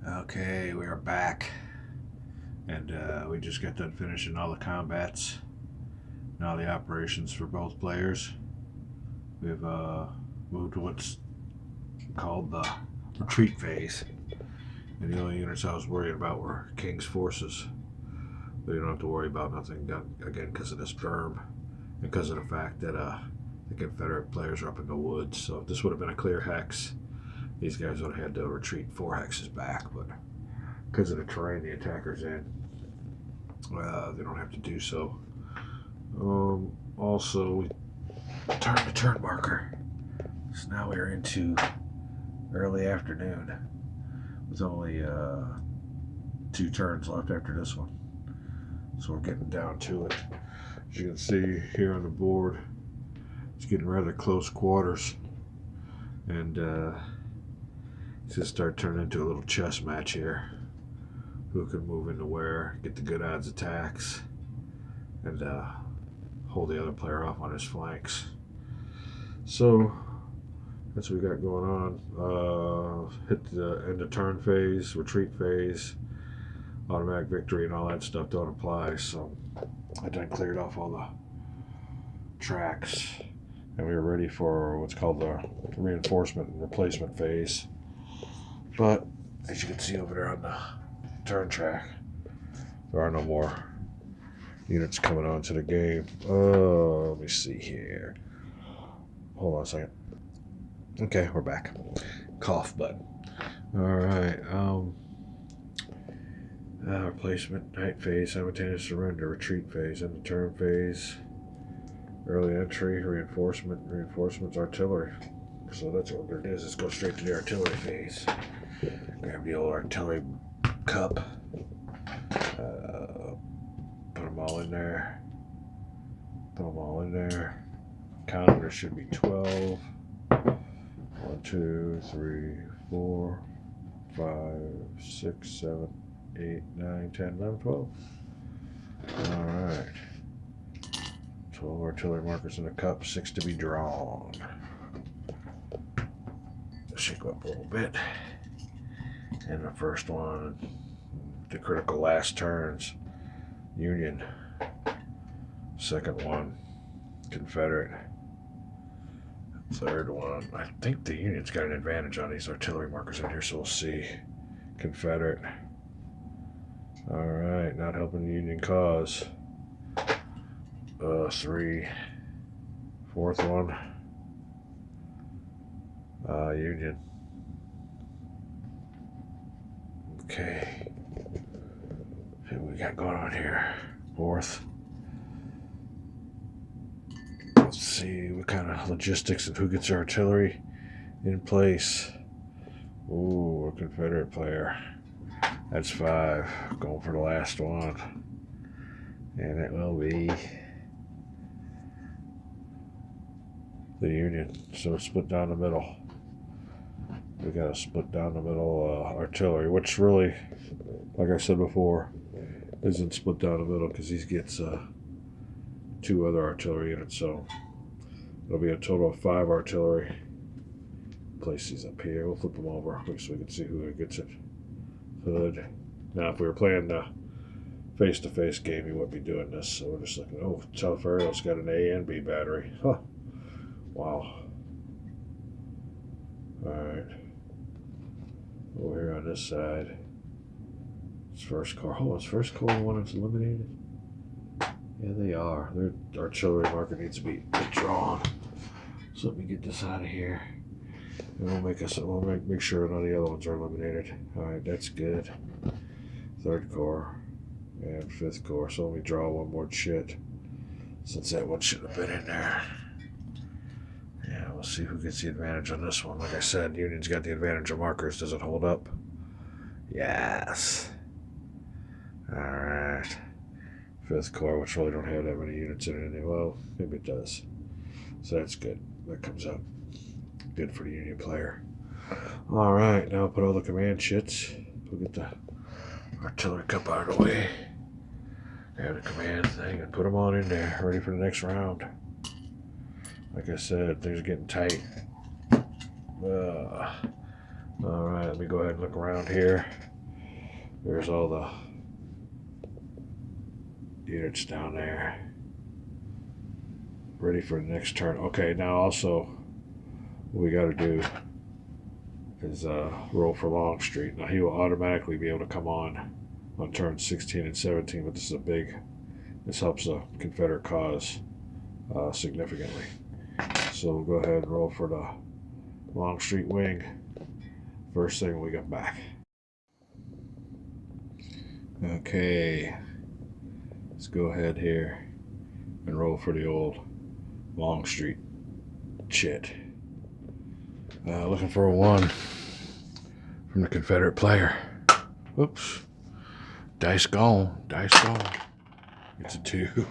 Okay, we are back, and we just got done finishing all the combats and all the operations for both players. We've moved to what's called the retreat phase, and the only units I was worried about were King's forces. But you don't have to worry about nothing again because of this berm, and because of the fact that the Confederate players are up in the woods. So if this would have been a clear hex, these guys would have had to retreat 4 hexes back, but because of the terrain the attacker's in, they don't have to do so. Also, we turned the turn marker, so now we're into early afternoon with only 2 turns left after this one. So we're getting down to it. As you can see here on the board, it's getting rather close quarters, and it's just start turning into a little chess match here. Who can move into where, get the good odds attacks, and hold the other player off on his flanks. So that's what we got going on. Hit the end of turn phase, retreat phase, automatic victory, and all that stuff don't apply. So I done cleared off all the tracks, and we were ready for what's called the reinforcement and replacement phase. But as you can see over there on the turn track, there are no more units coming onto the game. Let me see here. Hold on a second. Okay, we're back. Cough button. Alright, replacement, night phase, simultaneous surrender, retreat phase, end of turn phase, early entry, reinforcements, artillery. So that's what we're gonna do, is let's go straight to the artillery phase. Grab the old artillery cup, put them all in there, count there should be 12, 1, 2, 3, 4, 5, 6, 7, 8, 9, 10, 11, 12. Alright, 12 artillery markers in the cup, 6 to be drawn. Shake up a little bit. And the first one, the critical last turns, Union. Second one, Confederate. Third one, I think the Union's got an advantage on these artillery markers in here, so we'll see. Confederate. Alright, not helping the Union cause. 3. Fourth one, Union. Okay. See what we got going on here. Fourth. Let's see what kind of logistics and who gets their artillery in place. Ooh, a Confederate player. That's 5. Going for the last one. And it will be the Union. So it's split down the middle. We got a split down the middle artillery, which really, like I said before, isn't split down the middle because he gets 2 other artillery units, so it'll be a total of 5 artillery. Place these up here. We'll flip them over so we can see who gets it. Hood. Now, if we were playing the face-to-face game, you wouldn't be doing this. So we're just looking. Oh, Teleferio's got an A and B battery. Huh. Wow. All right. Over here on this side, it's First Corps. Oh, it's First Corps the one that's eliminated? Yeah, they are. Their artillery marker needs to be drawn. So let me get this out of here. And we'll make sure none of the other ones are eliminated. Alright, that's good. Third Corps and Fifth Corps. So let me draw one more shit, since that one should have been in there. Yeah, we'll see who gets the advantage on this one. Like I said, Union's got the advantage of markers. Does it hold up? Yes. Alright. Fifth Corps, which really don't have that many units in it anyway. Well, maybe it does. So that's good. That comes up good for the Union player. Alright, now put all the command shits. We'll get the artillery cup out of the way. Have the command thing and put them on in there, ready for the next round. Like I said, things are getting tight. Alright, let me go ahead and look around here. There's all the units down there. Ready for the next turn. Okay, now also what we got to do is roll for Longstreet. Now he will automatically be able to come on turns 16 and 17, but this helps the Confederate cause significantly. So we'll go ahead and roll for the Longstreet wing first thing we get back. Okay, let's go ahead here and roll for the old Longstreet chit. Looking for a 1 from the Confederate player. Whoops. Dice gone. It's a 2.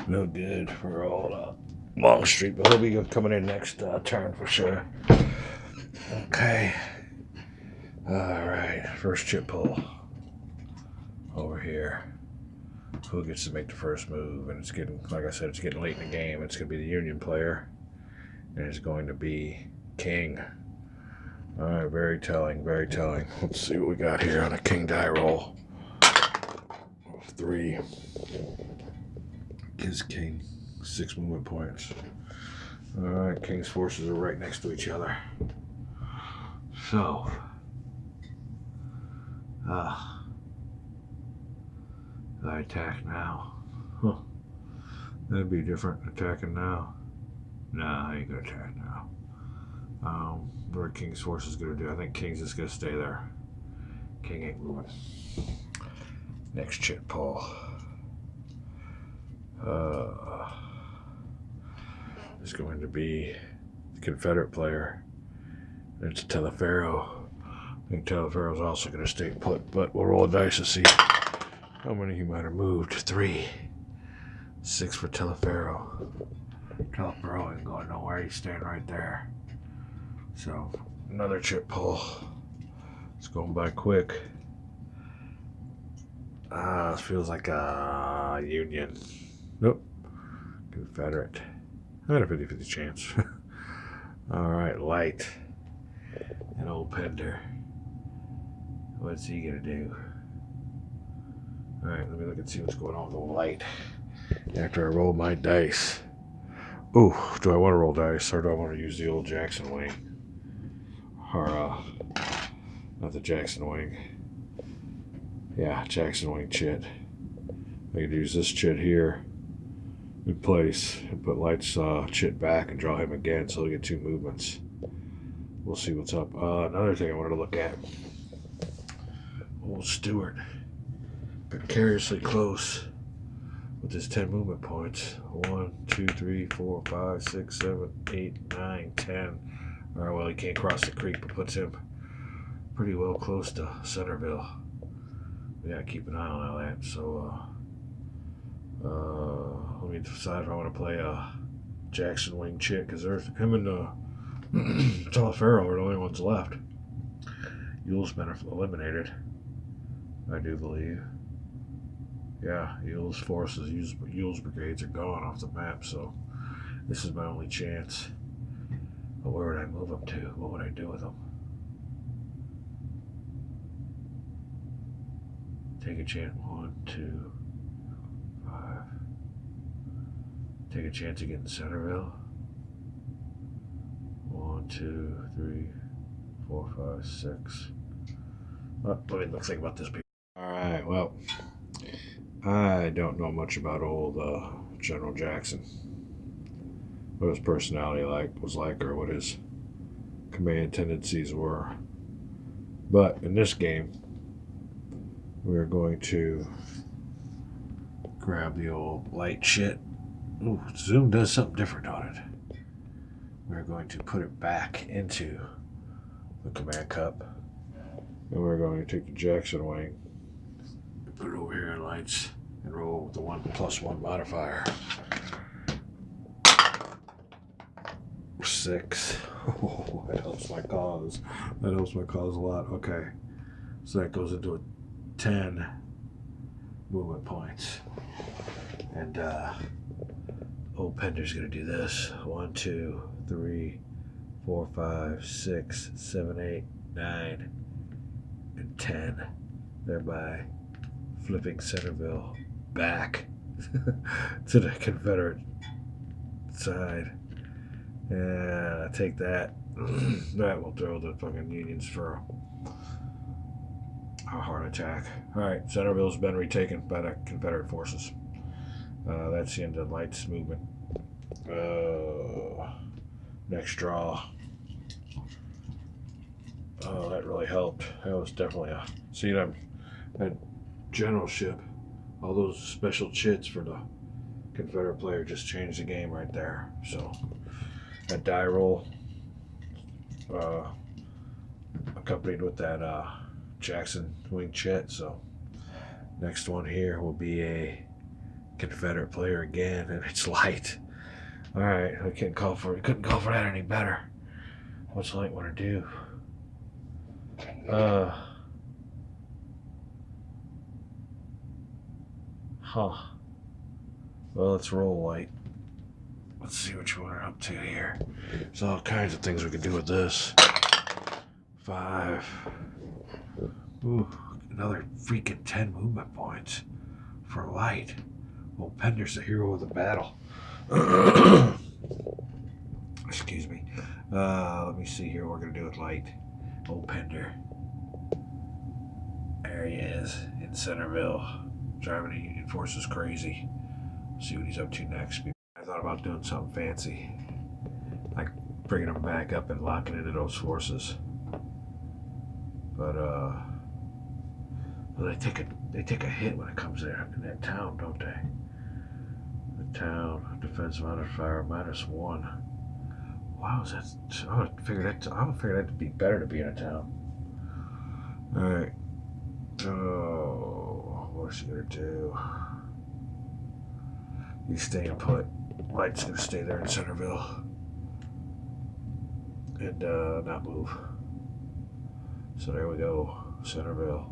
No good for old Longstreet, but he'll be coming in next turn for sure. Okay. Alright, first chip pull. Over here. Who gets to make the first move? And it's getting, like I said, it's getting late in the game. It's going to be the Union player. And it's going to be King. Alright, very telling. Let's see what we got here on a King die roll. 3. Gives King 6 movement points. Alright, King's forces are right next to each other. So, I attack now. Huh. That'd be different, attacking now. Nah, I ain't gonna attack now. What are King's forces gonna do? I think King's just gonna stay there. King ain't moving. Next chit pull. Is going to be the Confederate player. It's Teleferro. I think Teleferro's also going to stay put, but we'll roll a dice to see how many he might have moved. 3. 6 for Teleferro. Teleferro ain't going nowhere. He's staying right there. So, another chip pull. It's going by quick. It feels like a Union. Nope. Confederate. I had a 50-50 chance. Alright, Light. And old Pender. What's he gonna do? Alright, let me look and see what's going on with the Light. After I roll my dice. Ooh, do I want to roll dice or do I want to use the old Jackson wing? Or, not the Jackson wing. Yeah, Jackson wing chit. I could use this chit here in place and put Light's chit back and draw him again so he'll get 2 movements. We'll see what's up. Another thing I wanted to look at. Old Stewart. Precariously close with his 10 movement points. 1, 2, 3, 4, 5, 6, 7, 8, 9, 10. Alright, well, he can't cross the creek, but puts him pretty well close to Centerville. We gotta keep an eye on all that. So, let me decide if I want to play a Jackson wing chit, because there's him and Teleferro are the only ones left. Ewell's been eliminated, I do believe. Yeah, Ewell's forces, Ewell's brigades are gone off the map, so this is my only chance. But where would I move them to? What would I do with them? Take a chance. 1, 2, 5. Take a chance of getting Centerville. 1, 2, 3, 4, 5, 6. Let me think about this. Alright, well, I don't know much about old General Jackson. What his personality was like, or what his command tendencies were. But in this game, we're going to grab the old Light chit. Ooh, Zoom does something different on it. We're going to put it back into the command cup. And we're going to take the Jackson wing, put it over here in Lights, and roll with the 1+1 modifier. 6. Oh, that helps my cause. That helps my cause a lot. Okay. So that goes into a 10 movement points. And old Pender's gonna do this. 1, 2, 3, 4, 5, 6, 7, 8, 9, and 10. thereby flipping Centerville back to the Confederate side. And I take that. That will throw the fucking Unions for a heart attack. Alright, Centerville's been retaken by the Confederate forces. That's the end of Light's movement. Next draw. Oh, that really helped. That was definitely a... See, that generalship, all those special chits for the Confederate player just changed the game right there. So, that die roll, accompanied with that Jackson wing chit. So, next one here will be a Confederate player again, and it's Light. All right, I couldn't call for that any better. What's Light want to do? Well, let's roll Light. Let's see what we're up to here. There's all kinds of things we could do with this. 5. Ooh, another freaking 10 movement points for Light. Well, Pender's the hero of the battle. Excuse me. Let me see here what we're going to do with Light. Old Pender. There he is in Centerville, driving the Union forces crazy. See what he's up to next. I thought about doing something fancy, like bringing them back up and locking into those forces. But well, they take a hit when it comes there in that town, don't they? The town defense modifier -1. Wow, is that? I would figure that to be better to be in a town. All right. Oh, what's he gonna do? He's staying put. Light's gonna stay there in Centerville and not move. So there we go, Centerville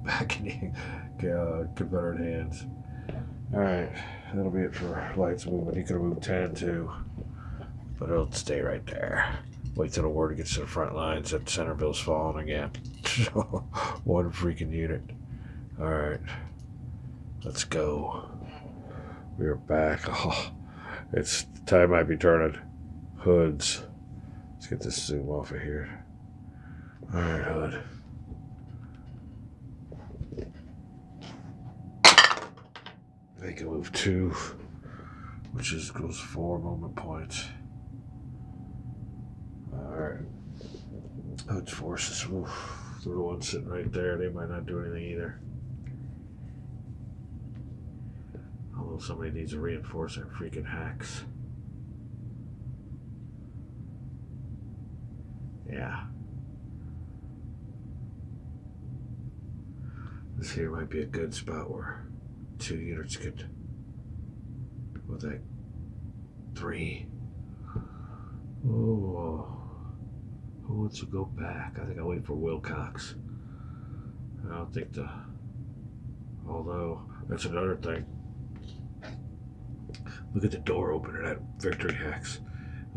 back in the Confederate hands. All right, that'll be it for Light's movement. He could have moved 10 too, but it'll stay right there. Wait till the word gets to the front lines that Centerville's falling again. One freaking unit. All right, let's go. We are back. Oh, it's time might be turning. Hoods. Let's get this zoom off of here. All right, Hood. They can move 2, which goes 4 movement points. All right. Hood's forces. Oof. The ones sitting right there. They might not do anything either. Although somebody needs to reinforce their freaking hacks. Yeah. This here might be a good spot where 2 units could... What's that? 3. Oh. Who wants to go back? I think I'll wait for Wilcox. I don't think although, that's another thing. Look at the door opener, that victory hex.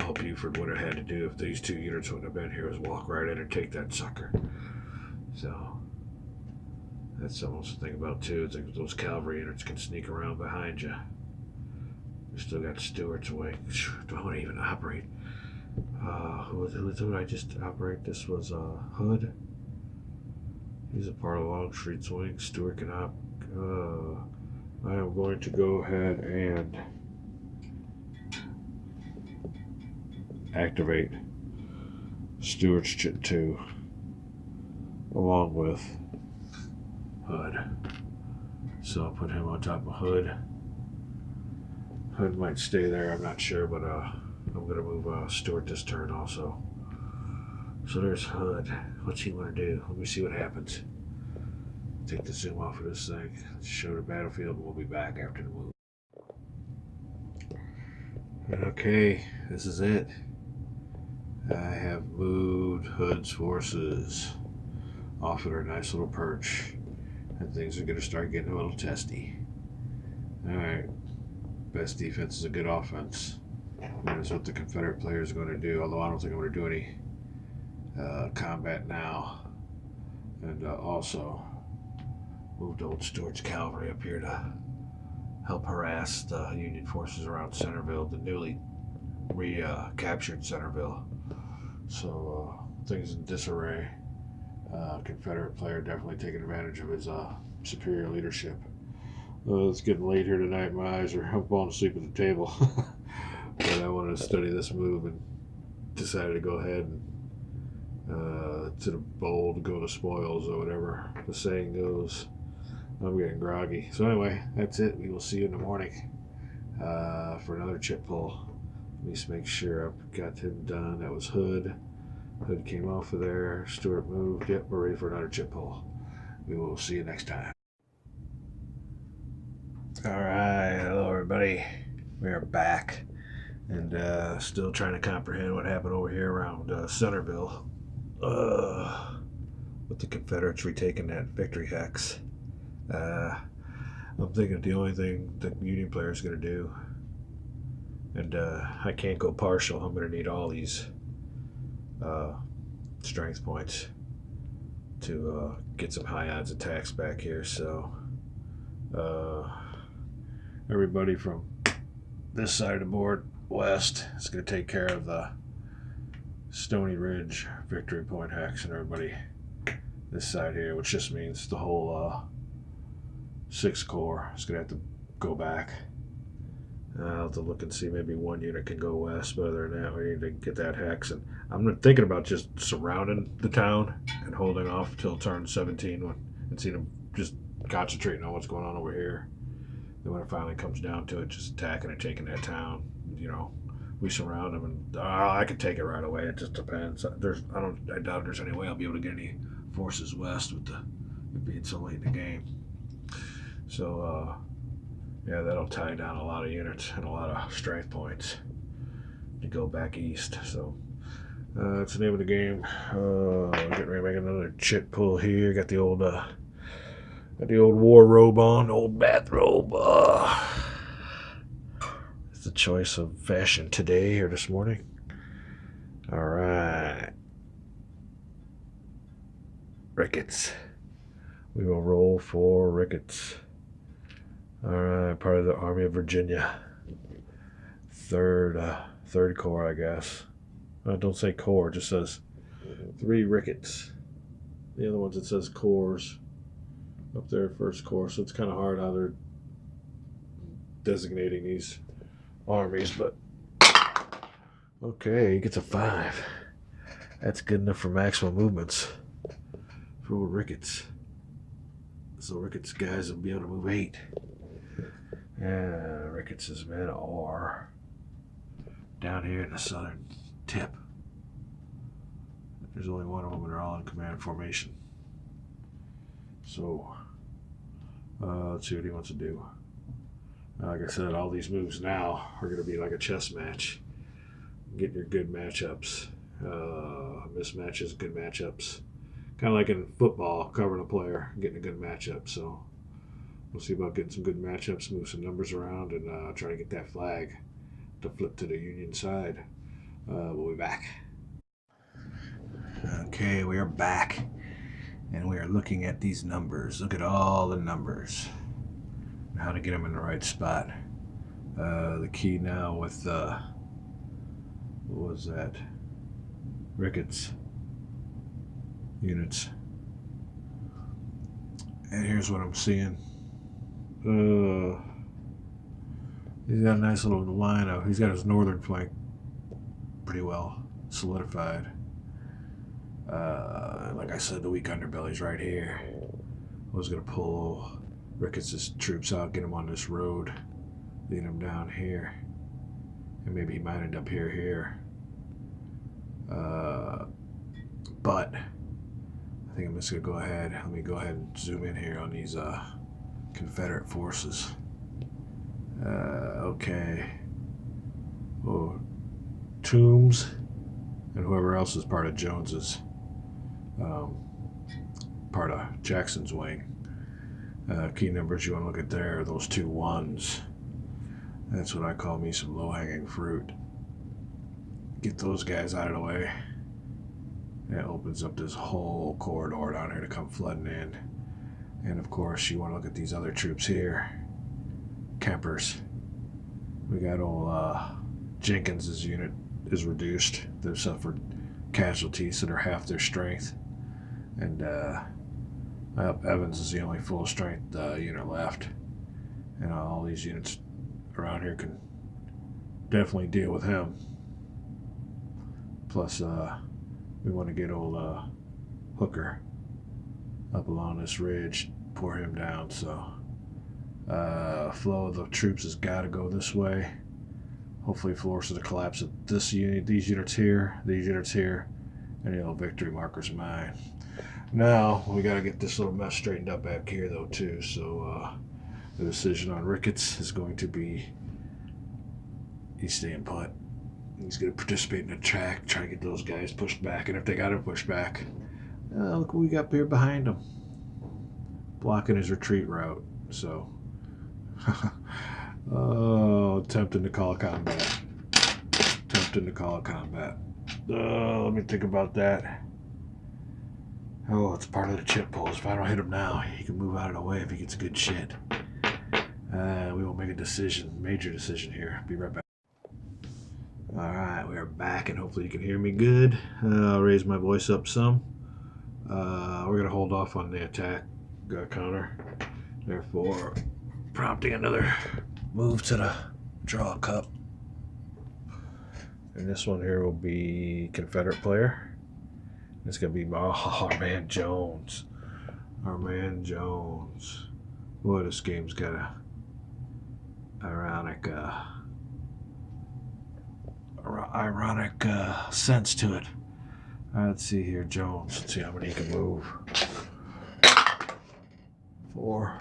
All Buford would have had to do if these 2 units wouldn't have been here is walk right in and take that sucker. So, that's something else to think about too. It's like those cavalry units can sneak around behind you. We still got Stewart's wing. Don't even operate. Who did I just operate? This was Hood. He's a part of Longstreet's wing. Stewart can I am going to go ahead and activate Stewart's chit 2 along with Hood. So I'll put him on top of Hood. Hood might stay there, I'm not sure, but I'm going to move Stewart this turn also. So there's Hood. What's he want to do? Let me see what happens. Take the zoom off of this thing. Let's show the battlefield and we'll be back after the move. Okay, this is it. I have moved Hood's forces off at our nice little perch. And things are going to start getting a little testy. Alright. Best defense is a good offense. That's what the Confederate players are going to do, although I don't think I'm going to do any combat now. And also, moved old Stuart's cavalry up here to help harass the Union forces around Centerville, the newly recaptured Centerville. So things in disarray. Confederate player definitely taking advantage of his superior leadership. It's getting late here tonight. My eyes are, I'm falling asleep at the table. But I wanted to study this move and decided to go ahead and instead of bold, go to spoils or whatever the saying goes. I'm getting groggy. So anyway, that's it. We will see you in the morning for another chip pull. Let me just make sure I've got him done. That was Hood. Hood came off of there. Stuart moved. Yep, we're ready for another chip pull. We will see you next time. All right, hello everybody. We are back and still trying to comprehend what happened over here around Centerville with the Confederates retaking that victory hex. I'm thinking the only thing the Union player is going to do, and I can't go partial. I'm going to need all these strength points to get some high odds attacks back here. So everybody from this side of the board west is going to take care of the Stony Ridge victory point hex, and everybody this side here, which just means the whole 6 Corps is going to have to go back. I'll have to look and see, maybe one unit can go west, but other than that, we need to get that hex. And I'm thinking about just surrounding the town and holding off till turn 17 and seeing them just concentrating on what's going on over here. Then when it finally comes down to it, just attacking and taking that town. You know, we surround them, and I could take it right away. It just depends. I doubt there's any way I'll be able to get any forces west with it being so late in the game. So yeah, that'll tie down a lot of units and a lot of strength points to go back east. So that's the name of the game. Getting ready to make another chit pull here. Got the old war robe on, old bathrobe. It's the choice of fashion today or this morning. All right, Ricketts. We will roll for Ricketts. All right, part of the Army of Virginia. Third Corps, I guess. Don't say Corps, it just says 3 Ricketts. The other ones it says Corps up there, First Corps. So it's kind of hard how they're designating these armies, but okay, he gets a 5. That's good enough for maximum movements for old Ricketts. So Ricketts guys will be able to move 8. Yeah, Ricketts' men are down here in the southern tip. There's only one of them, and they're all in command formation. So, let's see what he wants to do. Like I said, all these moves now are going to be like a chess match. Getting your good matchups. Mismatches, good matchups. Kind of like in football, covering a player, getting a good matchup. So, we'll see about getting some good matchups, move some numbers around, and try to get that flag to flip to the Union side. We'll be back. Okay, we are back, and we are looking at these numbers. Look at all the numbers, and how to get them in the right spot. The key now with what was that? Ricketts units. And here's what I'm seeing. He's got a nice little line of, he's got his northern flank pretty well solidified. Like I said, the weak underbelly's right here. I was going to pull Ricketts' troops out, get him on this road, lead him down here, and maybe he might end up here. But I think I'm just going to go ahead. Let me go ahead and zoom in here on these Confederate forces. Okay. Oh, Toombs and whoever else is part of Jones's, part of Jackson's wing. Key numbers you want to look at there are those 2 1s. That's what I call me some low-hanging fruit. Get those guys out of the way. That opens up this whole corridor down here to come flooding in. And of course, you want to look at these other troops here. Kempers. We got old Jenkins's unit is reduced. They've suffered casualties that are half their strength. And Evans is the only full strength unit left. And all these units around here can definitely deal with him. Plus, we want to get old Hooker up along this ridge, pour him down. So, flow of the troops has got to go this way. Hopefully, forces a collapse of this unit, these units here, and the old victory marker's mine. Now we got to get this little mess straightened up back here, though, too. So, the decision on Ricketts is going to be he's staying put. He's going to participate in the attack, try to get those guys pushed back. And if they got him pushed back, look what we got here behind him, blocking his retreat route. So, attempting to call a combat. Let me think about that. Oh, it's part of the chip pulls. If I don't hit him now, he can move out of the way if he gets good shit. We will make a major decision here. Be right back. Alright, we are back, and hopefully you can hear me good. I'll raise my voice up some. We're going to hold off on the attack counter, therefore prompting another move to the draw cup. And this one here will be Confederate player. It's going to be our man Jones. Boy, this game's got a ironic sense to it. Let's see here, Jones. Let's see how many he can move. 4.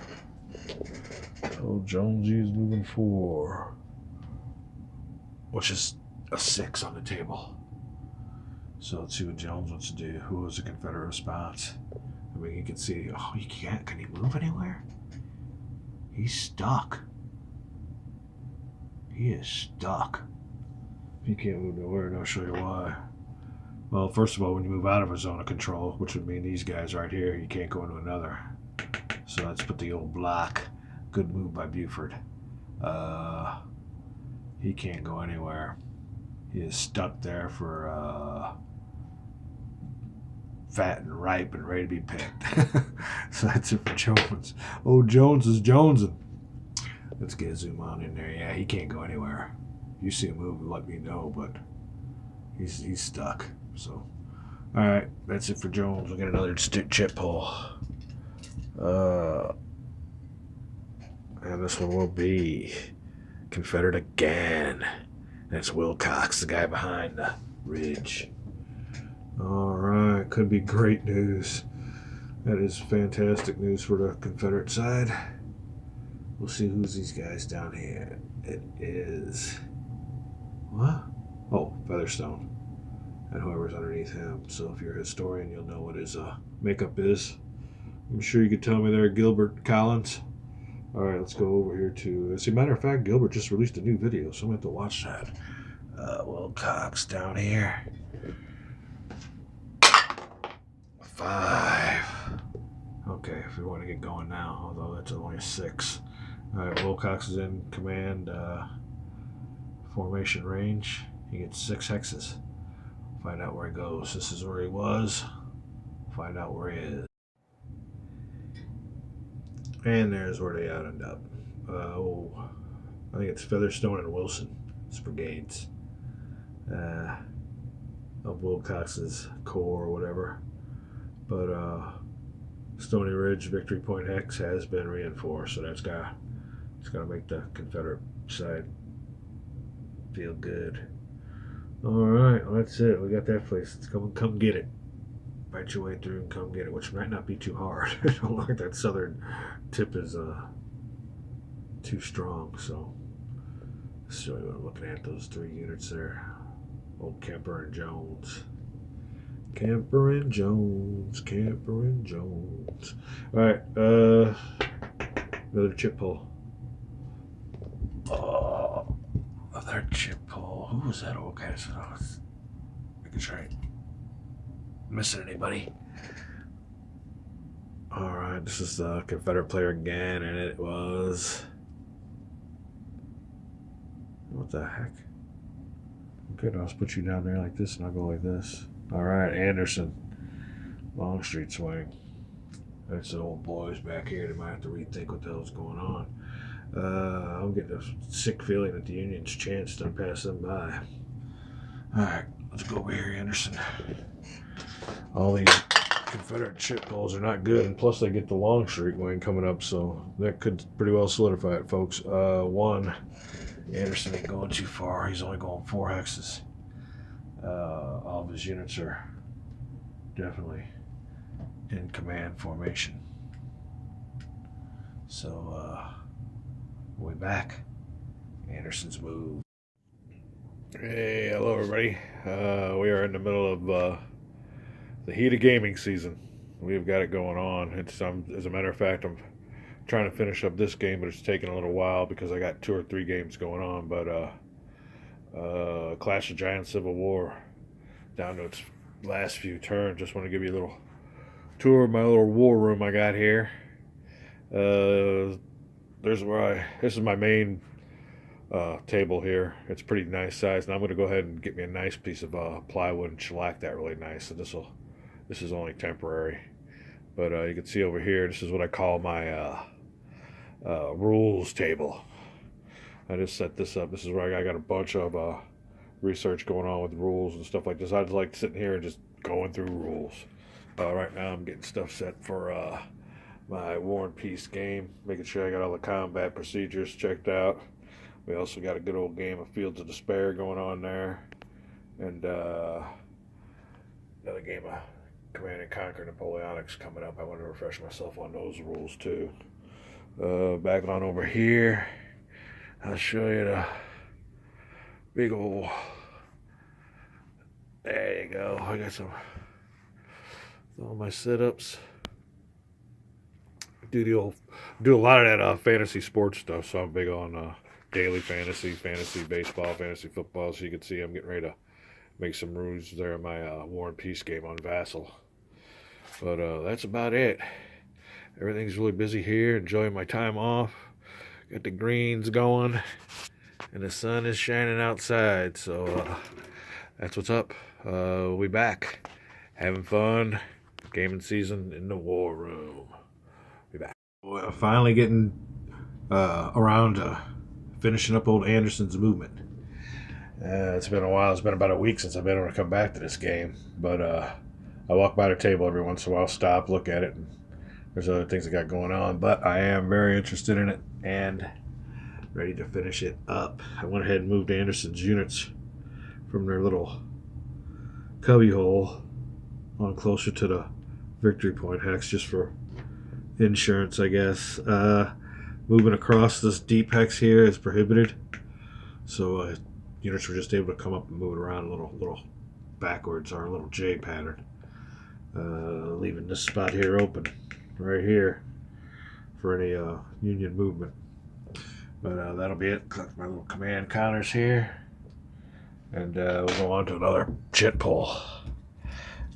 Oh, Jonesy is moving 4, which is a 6 on the table. So let's see what Jones wants to do. Who was the Confederate response? I mean, you can see. Oh, he can't. Can he move anywhere? He's stuck. He is stuck. He can't move nowhere, and I'll show you why. Well, first of all, when you move out of a zone of control, which would mean these guys right here, you can't go into another. So let's put the old block. Good move by Buford. He can't go anywhere. He is stuck there for fat and ripe and ready to be picked. So that's it for Jones. Oh, Jones is jonesing. Let's get a zoom on in there. Yeah, he can't go anywhere. If you see a move, let me know, but he's stuck. So, all right, that's it for Jones. We'll get another chip pull. And this one will be Confederate again. That's Wilcox, the guy behind the ridge. All right, could be great news. That is fantastic news for the Confederate side. We'll see who's these guys down here. It is... What? Oh, Featherstone. And whoever's underneath him. So if you're a historian, you'll know what his makeup is. I'm sure you could tell me there, Gilbert Collins. All right, let's go over here to... As a matter of fact, Gilbert just released a new video, so I'm going to have to watch that. Wilcox down here. 5. Okay, if we want to get going now, although that's only a 6. All right, Wilcox is in command formation range. He gets 6 hexes. Find out where he goes. This is where he was. Find out where he is. And there's where they end up. I think it's Featherstone and Wilson. It's brigades of Wilcox's corps or whatever. But Stony Ridge Victory Point Hex has been reinforced, so it's got to make the Confederate side feel good. All right, well, that's it. We got that place. Let's come get it. Fight your way through and come get it, which might not be too hard. I don't like that southern tip is too strong. So let's show you what I'm looking at. Those 3 units there. Old Kemper and Jones. Kemper and Jones. All right, another chip pull. Oh, another chip pull. Who was that old guy? Making sure I ain't missing anybody. Alright, this is the Confederate player again, and it was... What the heck? Okay, I'll put you down there like this, and I'll go like this. Alright, Anderson. Long street swing. That's the old boys back here. They might have to rethink what the hell's going on. I'm getting a sick feeling that the Union's chance to pass them by. Alright, let's go over here, Anderson. All these Confederate chip polls are not good, and plus they get the long street wing coming up, so that could pretty well solidify it, folks. One, Anderson ain't going too far. He's only going 4 hexes. All of his units are definitely in command formation. So, way back. Anderson's move. Hey, hello everybody. We are in the middle of the heat of gaming season. We've got it going on. As a matter of fact, I'm trying to finish up this game, but it's taking a little while because I got 2 or 3 games going on. But Clash of Giants Civil War, down to its last few turns. Just want to give you a little tour of my little war room I got here. This is my main table here. It's pretty nice size, and I'm going to go ahead and get me a nice piece of plywood and shellac that really nice. So this is only temporary, but you can see over here, this is what I call my rules table. I just set this up. This is where I got a bunch of research going on with rules and stuff like this. I just like sitting here and just going through rules. Right now I'm getting stuff set for my War and Peace game, making sure I got all the combat procedures checked out. We also got a good old game of Fields of Despair going on there, and another game of Command and Conquer Napoleonics coming up. I want to refresh myself on those rules too. Back on over here, I'll show you the big old... There you go. I got all my setups. Do a lot of that fantasy sports stuff, so I'm big on daily fantasy baseball, fantasy football. So you can see I'm getting ready to make some moves there in my War and Peace game on Vassal. But that's about it. Everything's really busy here. Enjoying my time off. Got the greens going, and the sun is shining outside. So that's what's up. We'll be back, having fun, gaming season in the war room. Be back. Well, finally getting around to finishing up old Anderson's movement. It's been a while. It's been about a week since I've been able to come back to this game. But I walk by the table every once in a while, stop, look at it, and there's other things I got going on. But I am very interested in it and ready to finish it up. I went ahead and moved Anderson's units from their little cubby hole on closer to the victory point hex, just for insurance, I guess. Moving across this deep hex here is prohibited, so units were just able to come up and move it around a little backwards, or a little J pattern, leaving this spot here open right here for any Union movement. But that'll be it. Collect my little command counters here, and we'll go on to another chit pull.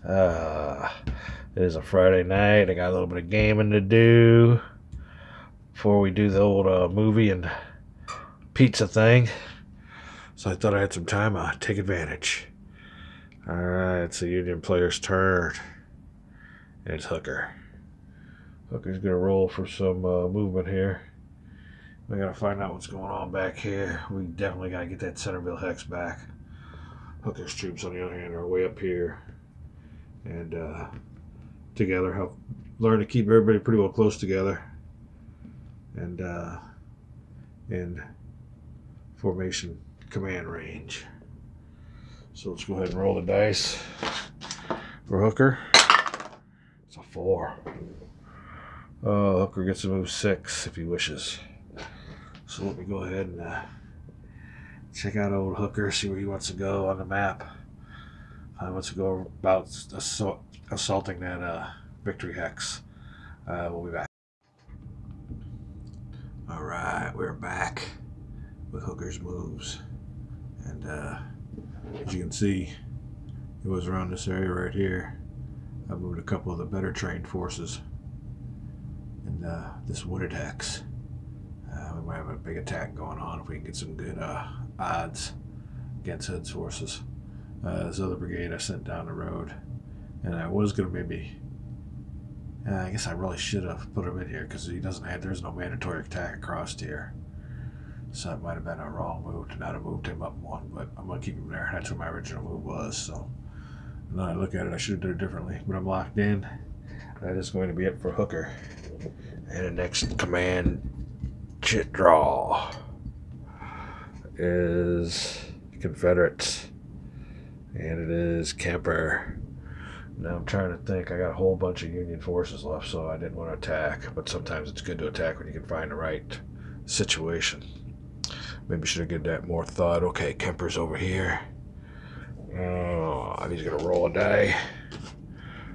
It is a Friday night. I got a little bit of gaming to do before we do the old movie and pizza thing. So I thought I had some time to take advantage. Alright, it's the Union player's turn. And it's Hooker. Hooker's going to roll for some movement here. We got to find out what's going on back here. We definitely got to get that Centerville hex back. Hooker's troops, on the other hand, are way up here. And together help learn to keep everybody pretty well close together. And in formation command range. So let's go ahead and roll the dice for Hooker. It's a 4. Hooker gets to move 6 if he wishes. So let me go ahead and check out old Hooker, see where he wants to go on the map. I want to go about assaulting that victory hex. We'll be back. Alright, we're back with Hooker's moves. And as you can see, it was around this area right here. I moved a couple of the better trained forces and this wooded hex. We might have a big attack going on if we can get some good odds against Hood's forces. This other brigade I sent down the road, and I was going to maybe, I guess I really should have put him in here because there's no mandatory attack across here. So that might have been a wrong move to not have moved him up one, but I'm going to keep him there. That's what my original move was. So now I look at it, I should have done it differently, but I'm locked in. That is going to be it for Hooker. And the next command chit draw is Confederates, and it is Kemper. Now I'm trying to think. I got a whole bunch of Union forces left, so I didn't want to attack, but sometimes it's good to attack when you can find the right situation. Maybe should have given that more thought. Okay, Kemper's over here. Oh, he's gonna roll a die.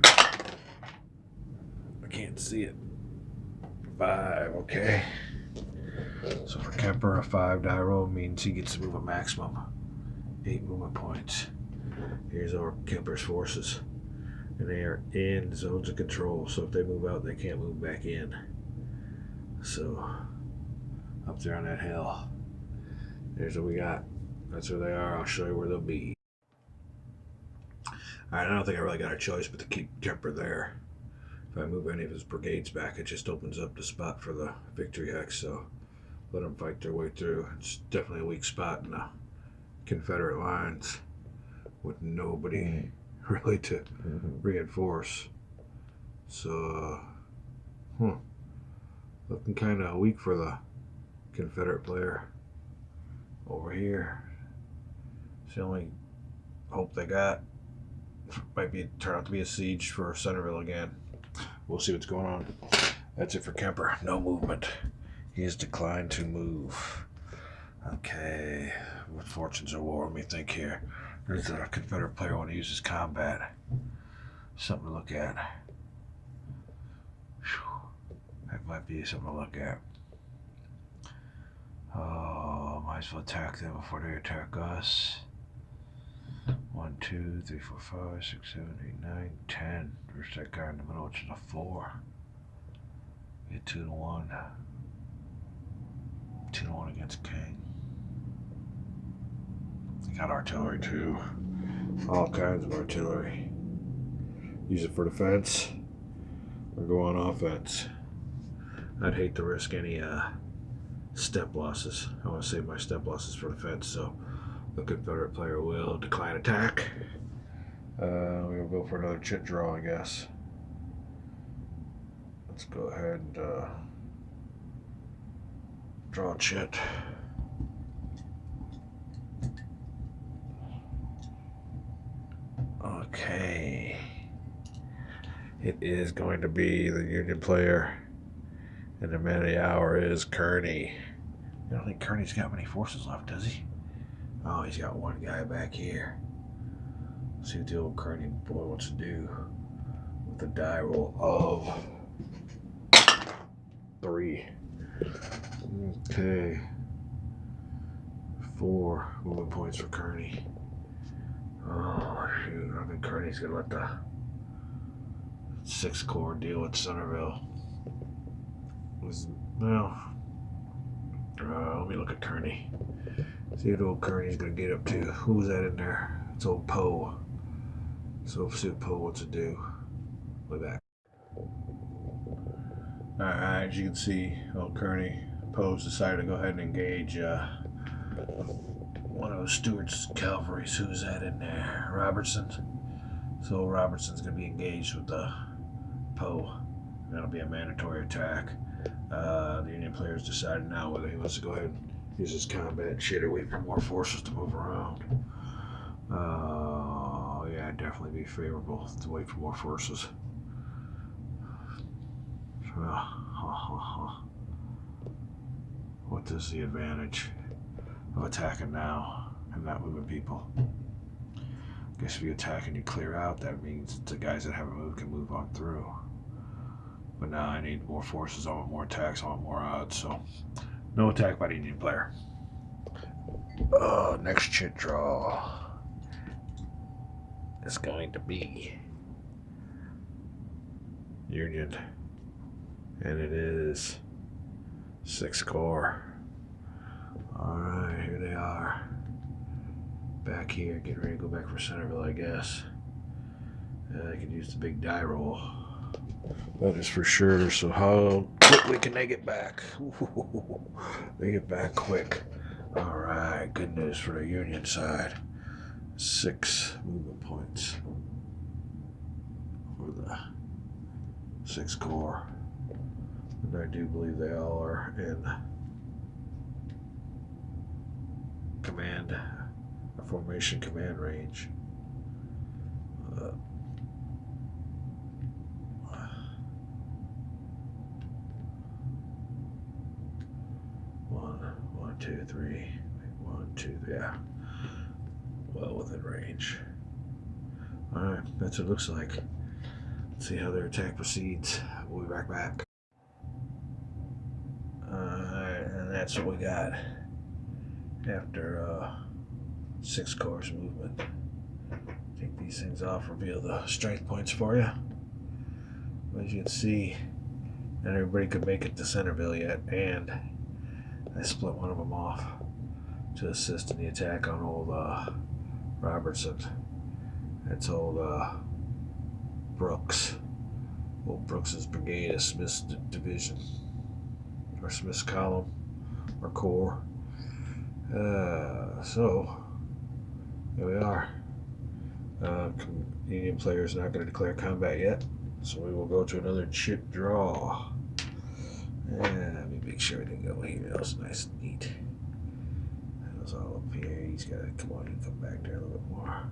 I can't see it. 5, okay. So for Kemper, a 5 die roll means he gets to move a maximum 8 movement points. Here's our Kemper's forces, and they are in zones of control. So if they move out, they can't move back in. So up there on that hill, there's what we got. That's where they are. I'll show you where they'll be. Alright, I don't think I really got a choice but to keep Kemper there. If I move any of his brigades back, it just opens up the spot for the victory hex, so let them fight their way through. It's definitely a weak spot in the Confederate lines with nobody really to reinforce. So, looking kind of weak for the Confederate player over here. It's the only hope they got. Might turn out to be a siege for Centerville again. We'll see what's going on. That's it for Kemper. No movement. He has declined to move. Okay. What fortunes of war? Let me think here. There's a Confederate player want to use his combat. Something to look at. That might be something to look at. Oh, might as well attack them before they attack us. 1, 2, 3, 4, 5, 6, 7, 8, 9, 10. There's that guy in the middle, which is a 4. Get 2 to 1. 2 to 1 against King. They got artillery too. All kinds of artillery. Use it for defense or go on offense. I'd hate to risk any step losses. I want to save my step losses for defense, so the Confederate player will decline attack. We'll go for another chit draw, I guess. Let's go ahead and draw a chit. Okay. It is going to be the Union player, and the man of the hour is Kearny. I don't think Kearny's got many forces left, does he? Oh, he's got one guy back here. Let's see what the old Kearny boy wants to do with the die roll of 3. Okay. 4 movement points for Kearny. Oh, shoot. I think Kearny's going to let the 6th Corps deal with Centerville. Well, let me look at Kearny. See what old Kearny's going to get up to. Who's that in there? It's old Poe. So let's see what Poe wants to do. Look at that. Alright, as you can see, old Kearny, Poe's decided to go ahead and engage one of Stuart's cavalries. Who's that in there? Robertson. So Robertson's going to be engaged with Poe. That'll be a mandatory attack. The Union player's decided now whether he wants to go ahead and use his combat shit or wait for more forces to move around. Yeah, it'd definitely be favorable to wait for more forces. What is the advantage of attacking now and not moving people? I guess if you attack and you clear out, that means the guys that haven't moved can move on through. But now I need more forces, I want more attacks, I want more odds, so no attack by the Union player. Next chit draw is going to be Union. And it is 6 Corps. Alright, here they are. Back here, getting ready to go back for Centerville, I guess. I could use the big die roll. That is for sure. So how quickly can they get back? They get back quick. Alright, good news for the Union side. 6 movement points for the 6 Corps. And I do believe they all are in command, a formation command range. One, two, three. 1, 2, yeah. Well within range. Alright, that's what it looks like. Let's see how their attack proceeds. We'll be right back. Alright, and that's what we got after 6 Corps movement. Take these things off, reveal the strength points for you. As you can see, not everybody could make it to Centerville yet, and I split one of them off to assist in the attack on old Robertson. That's old Brooks. Old Brooks's brigade is Smith's division, or Smith's column, or corps. So here we are. Union players not going to declare combat yet, so we will go to another chip draw. And let me make sure everything go here. That was nice and neat. That was all up here. He's got to come on and come back there a little bit more.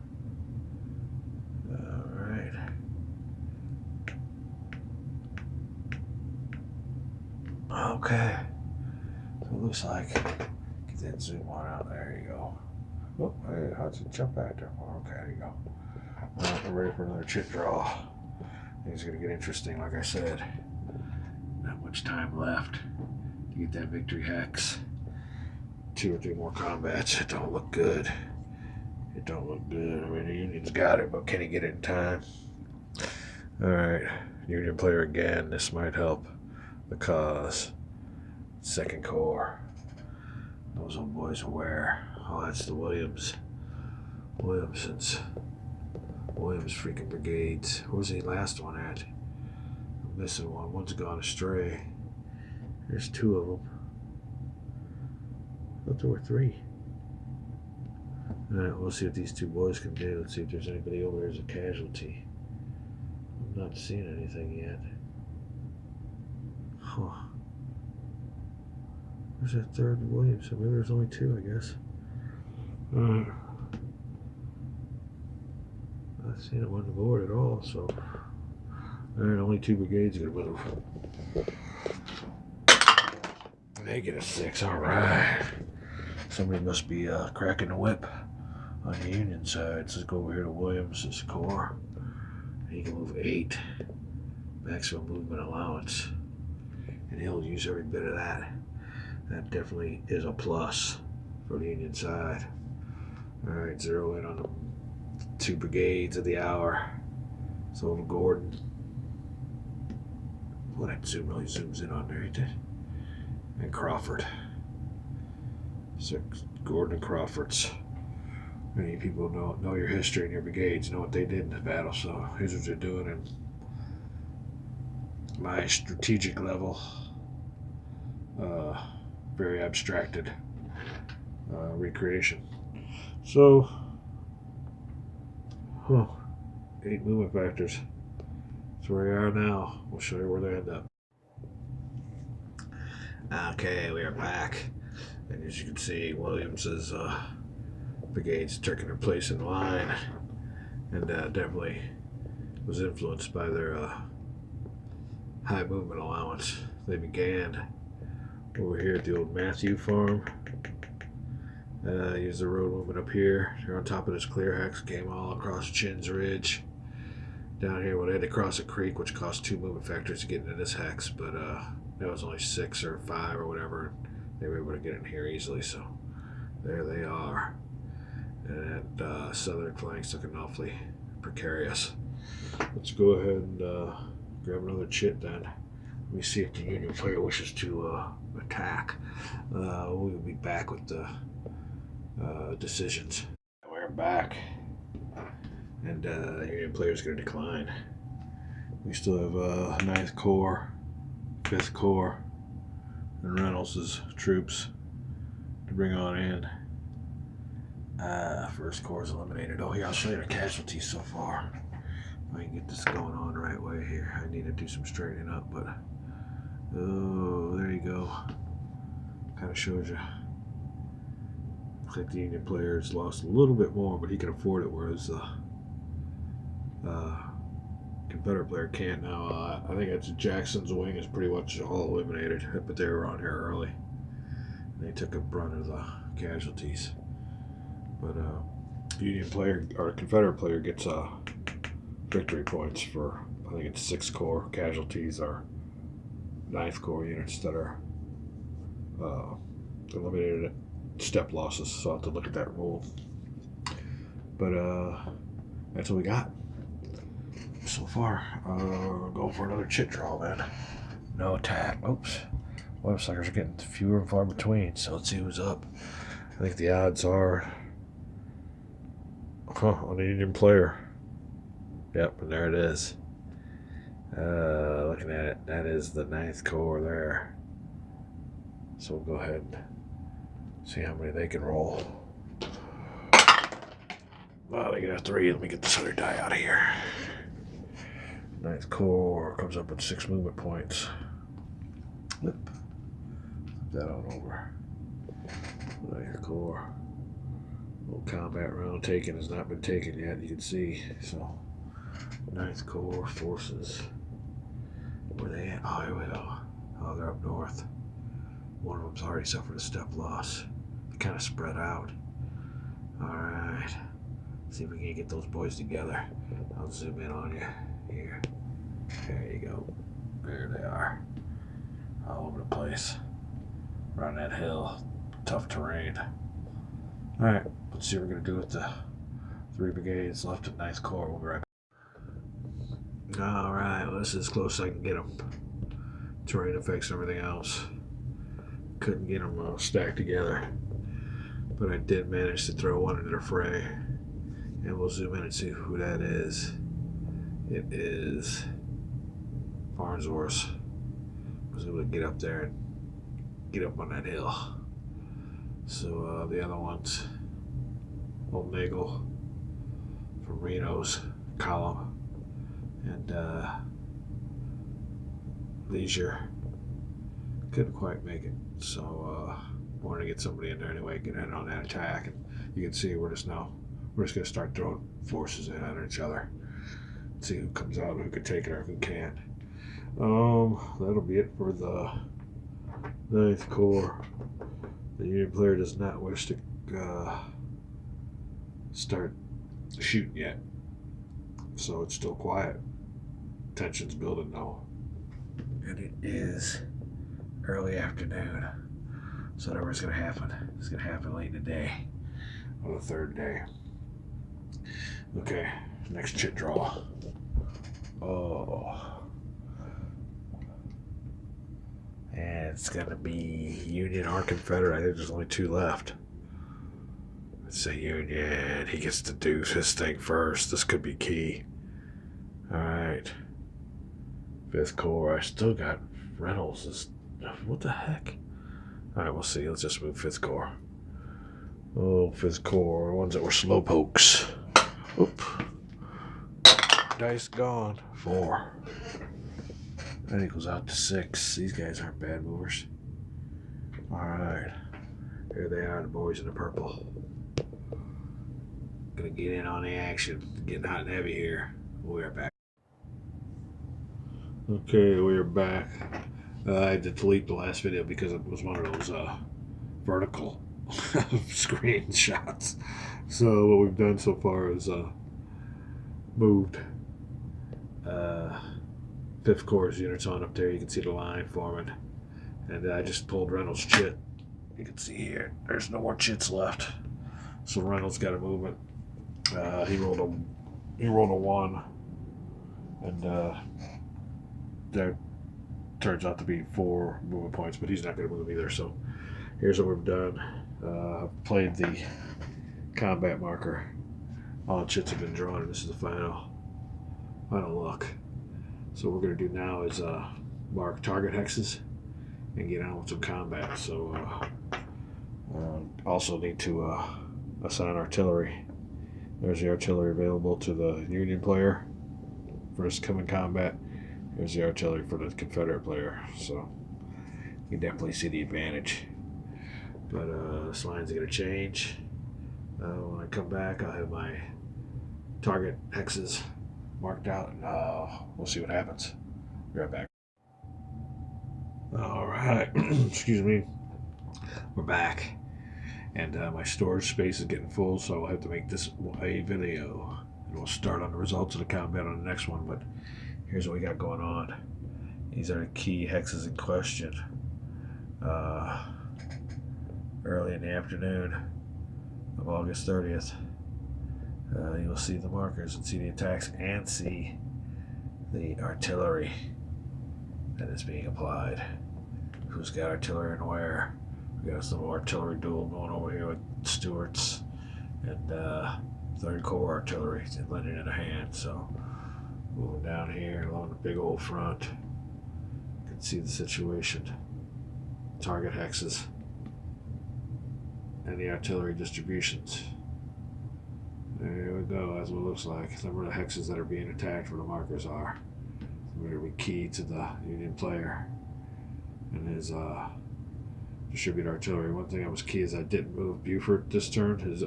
Alright. Okay. So it looks like, get that zoom on out. There you go. Oh, hey, how'd you jump back there? Oh, okay, there you go. We're ready for another chip draw. Things are going to get interesting, like I said. Not much time left to get that victory hex. 2 or 3 more combats. It don't look good. It don't look good. I mean, the Union's got it, but can he get it in time? Alright, Union player again. This might help the cause. 2nd Corps. Those old boys are where? Oh, that's the Williams freaking brigades. Where was the last one at? I'm missing one. One's gone astray. There's 2 of them. I thought there were 3. Alright, we'll see what these 2 boys can do. Let's see if there's anybody over there as a casualty. I'm not seeing anything yet. Huh. Where's that 3rd Williams? So maybe there's only 2, I guess. Alright. Not seeing them on the board at all, so. Alright, only 2 brigades are gonna move. -6, alright. Somebody must be cracking the whip on the Union side. So let's go over here to Williams' Corps. He can move 8. Maximum movement allowance. And he'll use every bit of that. That definitely is a plus for the Union side. Alright, 0 in on the 2 brigades of the hour. So over Gordon. Well, that zoom really zooms in on there, he did. And Crawford. 6 Gordon and Crawfords. Many people know your history and your brigades, know what they did in the battle, so here's what they're doing in my strategic level. Very abstracted recreation. So, 8 movement factors. That's where we are now. We'll show you where they end up. Okay, we are back. And as you can see, Williams's brigades taking their place in line. And definitely was influenced by their high movement allowance. They began over here at the old Matthew farm. Used the road movement up here. They're on top of this clear hex, came all across Chin's Ridge. Down here, well, they had to cross a creek, which cost 2 movement factors to get into this hex, but that was only 6 or 5 or whatever. They were able to get in here easily, so there they are. And that southern flank's looking awfully precarious. Let's go ahead and grab another chit then. Let me see if the Union player wishes to attack. We'll be back with the decisions. We're back, and the Union player is going to decline. We still have 9th Corps, 5th Corps, and Reynolds' troops to bring on in. 1st Corps is eliminated. Oh, here, I'll show you the casualties so far. If I can get this going on the right way here. I need to do some straightening up, but oh, there you go. Kind of shows you. Looks like the Union players lost a little bit more, but he can afford it, whereas the Confederate player can't now. I think it's Jackson's wing is pretty much all eliminated, but they were on here early. They took a brunt of the casualties. But Union player or Confederate player gets victory points for, I think it's 6th Corps. Casualties are 9th Corps units that are eliminated at step losses. So I'll have to look at that rule. But that's what we got so far. Go for another chit draw, man. No attack. Oops. Websuckers are getting fewer and far between. So let's see who's up. I think the odds are on the Union player. Yep, and there it is. Looking at it, that is the 9th Corps there. So we'll go ahead and see how many they can roll. Well, they can have 3. Let me get this other die out of here. 9th Corps comes up with 6 movement points. Flip that on over. 9th Corps. Little combat round taken has not been taken yet, you can see. So 9th Corps forces. Where are they at? Oh, here we go. Oh, they're up north. One of them's already suffered a step loss. They kind of spread out. Alright. See if we can get those boys together. I'll zoom in on you. Here. There you go. There they are. All over the place. Around that hill. Tough terrain. Alright. Let's see what we're going to do with the 3 brigades left at 9th Corps. We'll be right back. Alright, well, this is as close as I can get them. Terrain effects and everything else. Couldn't get them stacked together. But I did manage to throw one into the fray. And we'll zoom in and see who that is. It is Farnsworth. I was able to get up there and get up on that hill. So the other one's Old Nagel from Reno's column. And Leisure couldn't quite make it, so wanted to get somebody in there anyway, get in on that attack. And you can see we're just gonna start throwing forces in at each other, see who comes out, who can take it or who can't. That'll be it for the 9th Corps. The Union player does not wish to start shooting yet, so it's still quiet. Tension's building though. And it is early afternoon, so whatever's going to happen, it's going to happen late in the day on the 3rd day. Okay, next chit draw. Oh. And it's going to be Union or Confederate. I think there's only 2 left. Let's say Union. He gets to do his thing first. This could be key. Alright. 5th Corps. I still got Reynolds. What the heck? Alright, we'll see. Let's just move 5th Corps. Oh, 5th Corps. Ones that were slow pokes. Oop. Dice gone. 4. That equals out to 6. These guys aren't bad movers. Alright. Here they are, the boys in the purple. Gonna get in on the action. Getting hot and heavy here. We are back. Okay, we are back. I had to delete the last video because it was one of those vertical screenshots. So what we've done so far is moved 5th Corps units on up there. You can see the line forming. And I just pulled Reynolds' chit. You can see here, there's no more chits left. So Reynolds got a movement. He rolled a 1. And turns out to be 4 movement points, but he's not going to move either. So here's what we've done. Played the combat marker. All the chits have been drawn, and this is the final look. So what we're going to do now is mark target hexes and get on with some combat. So also need to assign artillery. There's the artillery available to the Union player for this coming combat. Here's the artillery for the Confederate player. So you definitely see the advantage. But this line's going to change. When I come back, I'll have my target hexes marked out, and we'll see what happens. Be right back. All right, excuse me. We're back, and my storage space is getting full, so I'll have to make this a video, and we'll start on the results of the combat on the next one. But here's what we got going on. These are the key hexes in question. Early in the afternoon of August 30th, you'll see the markers and see the attacks and see the artillery that is being applied. Who's got artillery and where? We got some artillery duel going over here with Stuarts and 3rd Corps artillery lending in a hand. So moving down here along the big old front, you can see the situation. Target hexes and the artillery distributions. There we go. That's what it looks like. Some of the hexes that are being attacked where the markers are. They're going to be key to the Union player and his distributed artillery. One thing that was key is I didn't move Buford this turn. His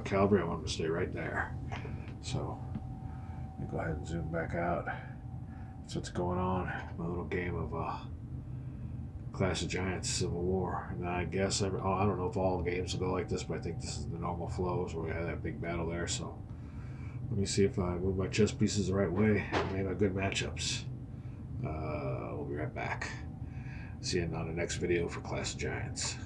cavalry, I want him to stay right there. So let me go ahead and zoom back out. That's what's going on. My little game of Clash of Giants Civil War. And I guess, I don't know if all games will go like this, but I think this is the normal flow, so we had that big battle there. So let me see if I move my chess pieces the right way and make my good matchups. We'll be right back. See you on the next video for Clash of Giants.